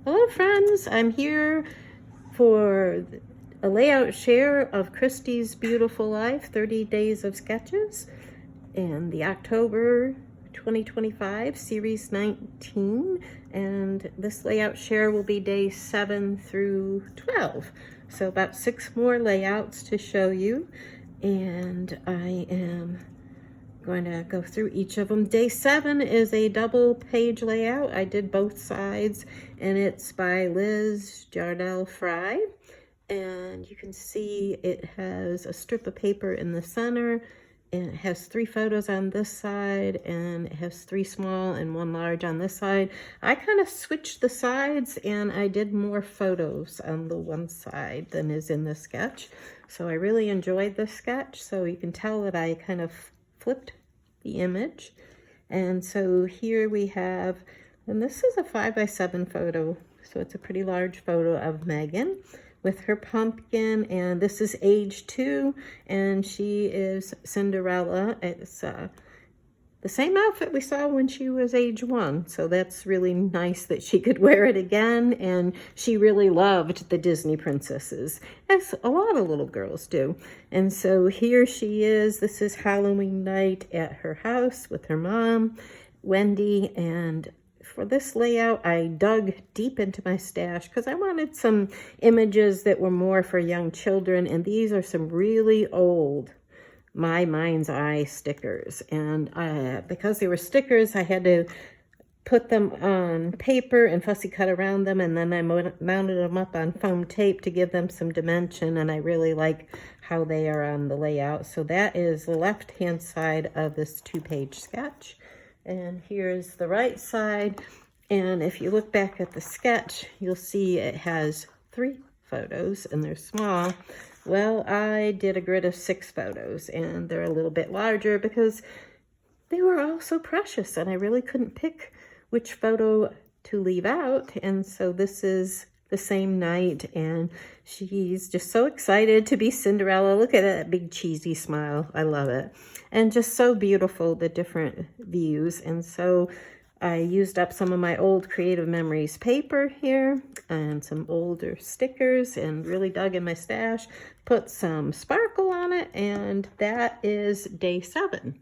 Hello friends, I'm here for a layout share of Christy's Beautiful Life 30 Days of Sketches in the October 2025 Series 19, and this layout share will be day 7 through 12. So about 6 more layouts to show you, and I am going to go through each of them. Day 7 is a double page layout. I did both sides, and it's by Liz Jardell Fry. And you can see it has a strip of paper in the center, and it has 3 photos on this side, and it has 3 small and 1 large on this side. I kind of switched the sides, and I did more photos on the one side than is in the sketch. So I really enjoyed this sketch, so you can tell that I kind of flipped the image. And so here we have, and this is a 5x7 photo, so it's a pretty large photo of Megan with her pumpkin, and this is age 2, and she is Cinderella. It's the same outfit we saw when she was age 1, so that's really nice that she could wear it again, and she really loved the Disney princesses, as a lot of little girls do. And so here she is. This is Halloween night at her house with her mom, Wendy, and for this layout, I dug deep into my stash because I wanted some images that were more for young children, and these are some really old My Mind's Eye stickers. And because they were stickers, I had to put them on paper and fussy cut around them, and then I mounted them up on foam tape to give them some dimension, and I really like how they are on the layout. So that is the left-hand side of this 2-page sketch. And here's the right side. And if you look back at the sketch, you'll see it has 3 photos, and they're small. Well, I did a grid of 6 photos, and they're a little bit larger because they were all so precious, and I really couldn't pick which photo to leave out. And so this is the same night, and she's just so excited to be Cinderella. Look at that big cheesy smile. I love it. And just so beautiful, the different views. And so I used up some of my old Creative Memories paper here and some older stickers, and really dug in my stash, put some sparkle on it, and that is day 7.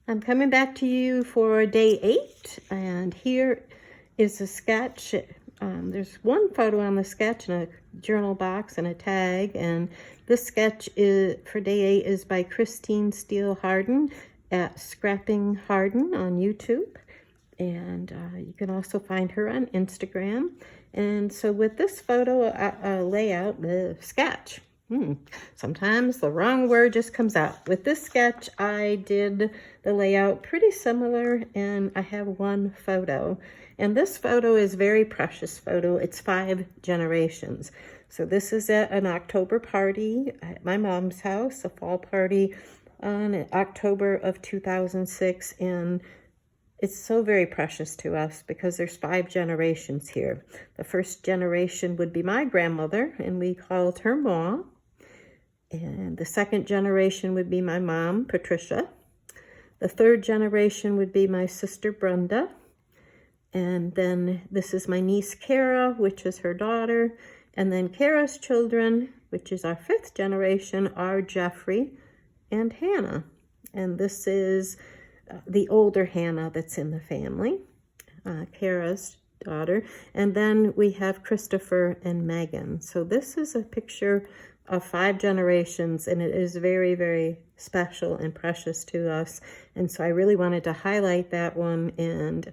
I'm coming back to you for day 8, and here is a sketch. There's 1 photo on the sketch and a journal box and a tag, and this sketch is for day 8 is by Steele Harden at Scrapping Harden on YouTube, and you can also find her on Instagram. And so with this photo layout, the sketch, sometimes the wrong word just comes out. With this sketch, I did the layout pretty similar, and I have 1 photo. And this photo is a very precious photo. It's 5 generations. So this is at an October party at my mom's house, a fall party on October of 2006. And it's so very precious to us because there's 5 generations here. The first generation would be my grandmother, and we called her Ma. And the second generation would be my mom, Patricia. The third generation would be my sister, Brenda. And then this is my niece, Kara, which is her daughter. And then Kara's children, which is our 5th generation, are Jeffrey and Hannah. And this is the older Hannah that's in the family, Kara's daughter. And then we have Christopher and Megan. So this is a picture of 5 generations, and it is very, very special and precious to us. And so I really wanted to highlight that one. And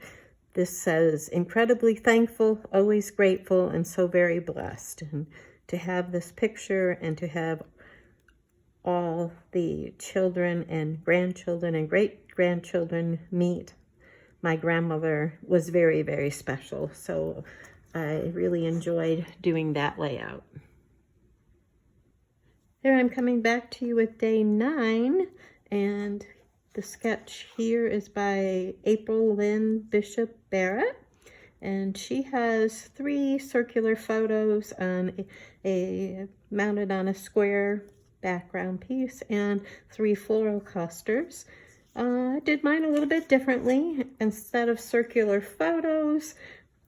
this says, incredibly thankful, always grateful, and so very blessed. And to have this picture and to have all the children and grandchildren and great-grandchildren meet my grandmother was very, very special. So I really enjoyed doing that layout. Here I'm coming back to you with day 9, and the sketch here is by Aprilynne Bishop Barrett, and she has 3 circular photos on mounted on a square background piece, and 3 floral clusters. I did mine a little bit differently. Instead of circular photos,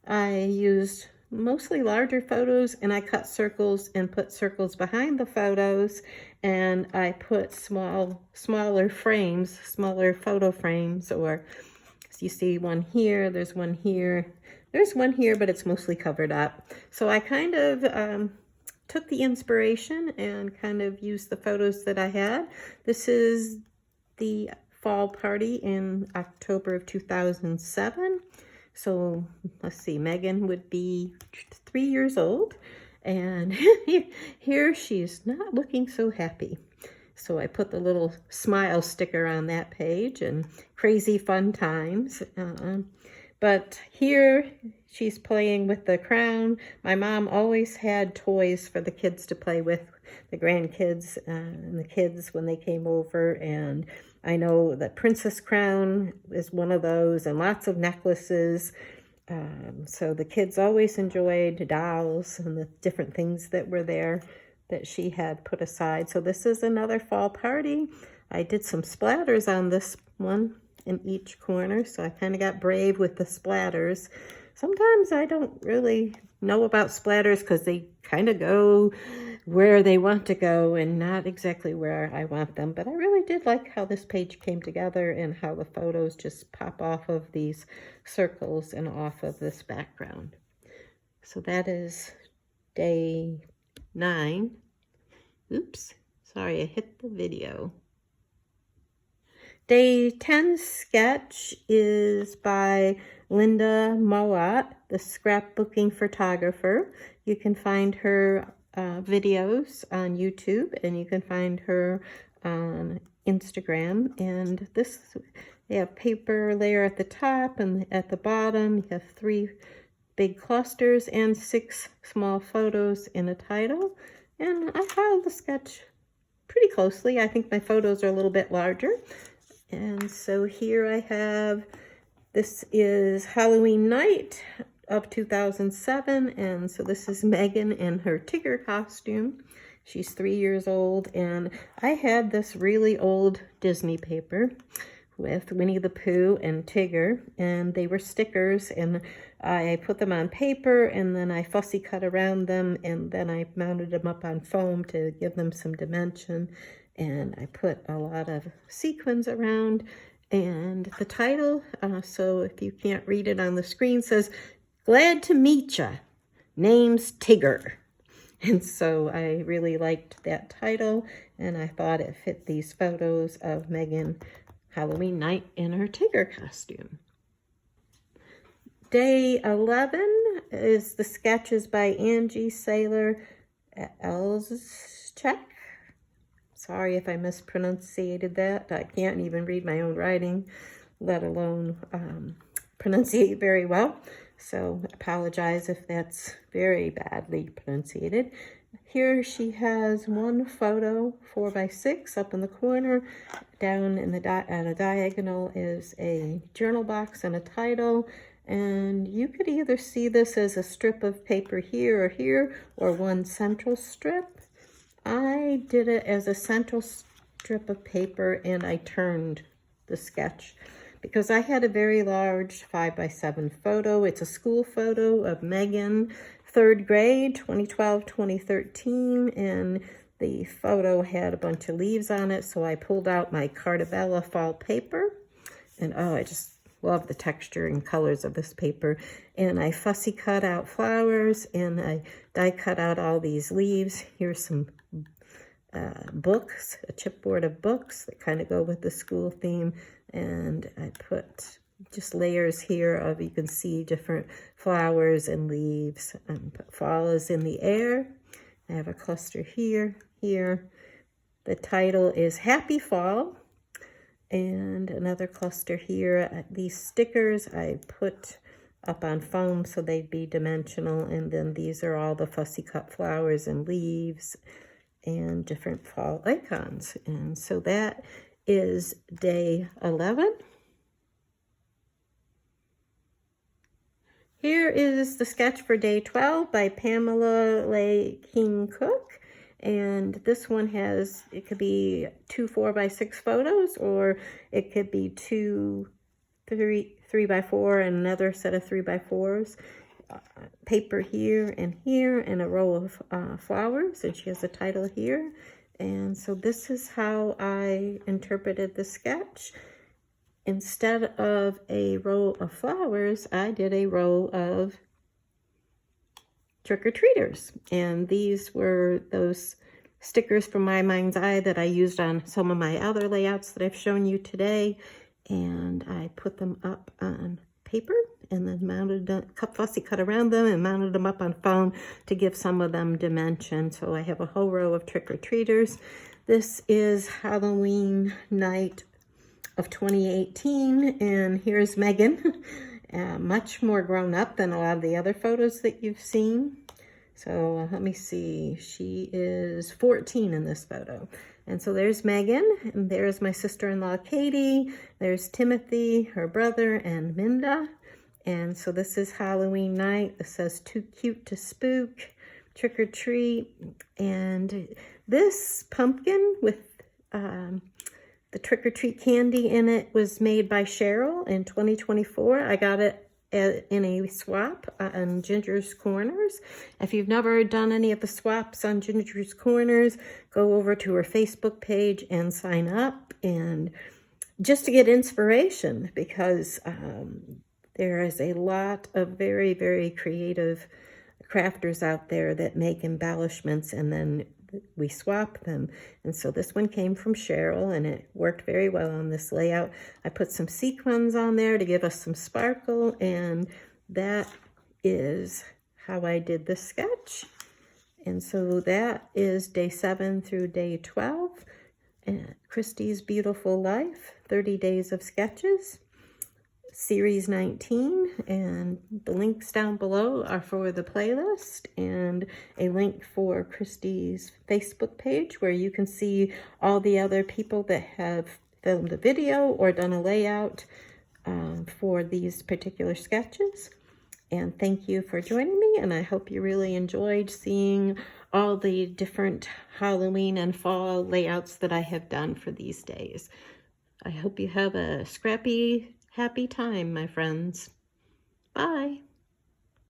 I used mostly larger photos, and I cut circles and put circles behind the photos, and I put smaller frames, smaller photo frames, or you see one here, there's one here, but it's mostly covered up. So I kind of took the inspiration and kind of used the photos that I had. This is the fall party in October of 2007. So let's see, Megan would be 3 years old, and here she's not looking so happy. So I put the little smile sticker on that page, and crazy fun times. But here she's playing with the crown. My mom always had toys for the kids to play with, the grandkids and the kids when they came over. And I know the princess crown is one of those, and lots of necklaces. So the kids always enjoyed dolls and the different things that were there that she had put aside. So this is another fall party. I did some splatters on this one in each corner, so I kind of got brave with the splatters. Sometimes I don't really know about splatters because they kind of go where they want to go and not exactly where I want them. But I really did like how this page came together and how the photos just pop off of these circles and off of this background. So that is day 9. Oops, sorry, I hit the video. Day 10 sketch is by Lynda Mowat, the scrapbooking photographer. You can find her videos on YouTube, and you can find her on Instagram. And this, they have paper layer at the top, and at the bottom you have 3 big clusters and 6 small photos in a title. And I followed the sketch pretty closely. I think my photos are a little bit larger. And so here I have, this is Halloween night of 2007. And so this is Megan in her Tigger costume. She's 3 years old. And I had this really old Disney paper with Winnie the Pooh and Tigger, and they were stickers, and I put them on paper, and then I fussy cut around them, and then I mounted them up on foam to give them some dimension, and I put a lot of sequins around. And the title, so if you can't read it on the screen, says, "Glad to meet ya, name's Tigger." And so I really liked that title, and I thought it fit these photos of Megan Halloween night in her Tigger costume. Day 11 is the sketches by Angie, Saylor, Aleszczyk. Sorry if I mispronunciated that. I can't even read my own writing, let alone pronunciate very well. So apologize if that's very badly pronunciated. Here she has one photo, 4x6, up in the corner. Down in the at a diagonal is a journal box and a title. And you could either see this as a strip of paper here, or one central strip. I did it as a central strip of paper, and I turned the sketch because I had a very large 5x7 photo. It's a school photo of Megan, 3rd grade, 2012-2013, and the photo had a bunch of leaves on it, so I pulled out my Cartabella fall paper, and oh, I just love the texture and colors of this paper. And I fussy cut out flowers, and I die cut out all these leaves. Here's some books, a chipboard of books that kind of go with the school theme, and I put just layers here of, you can see different flowers and leaves. Fall is in the air. I have a cluster here. The title is Happy Fall, and another cluster here. These stickers I put up on foam so they'd be dimensional, and then these are all the fussy cut flowers and leaves and different fall icons. And so that is day 11. Here is the sketch for day 12 by Pamela Lyking Cook. And this one has, it could be 2 4x6 photos, or it could be 2 3x4 and another set of 3x4s. paper here, and a row of flowers, and she has a title here. And so this is how I interpreted the sketch. Instead of a row of flowers, I did a row of trick-or-treaters. And these were those stickers from My Mind's Eye that I used on some of my other layouts that I've shown you today. And I put them up on paper and then mounted them, fussy cut around them and mounted them up on foam to give some of them dimension. So I have a whole row of trick-or-treaters. This is Halloween night of 2018, and here's Megan, much more grown up than a lot of the other photos that you've seen. So let me see, she is 14 in this photo. And so there's Megan, and there's my sister-in-law Katie, there's Timothy, her brother, and Minda. And so this is Halloween night. This says too cute to spook, trick or treat. And this pumpkin with the trick-or-treat candy in it was made by Cheryl in 2024. I got it in a swap on Ginger's Corners. If you've never done any of the swaps on Ginger's Corners, go over to her Facebook page and sign up, and just to get inspiration, because there is a lot of very, very creative crafters out there that make embellishments and then we swap them. And so this one came from Cheryl, and it worked very well on this layout. I put some sequins on there to give us some sparkle, and that is how I did the sketch. And so that is day 7 through day 12, Christy's Beautiful Life, 30 Days of Sketches, Series 19, and the links down below are for the playlist and a link for Christy's Facebook page where you can see all the other people that have filmed a video or done a layout for these particular sketches. And thank you for joining me, and I hope you really enjoyed seeing all the different Halloween and fall layouts that I have done for these days. I hope you have a scrappy, happy time, my friends. Bye.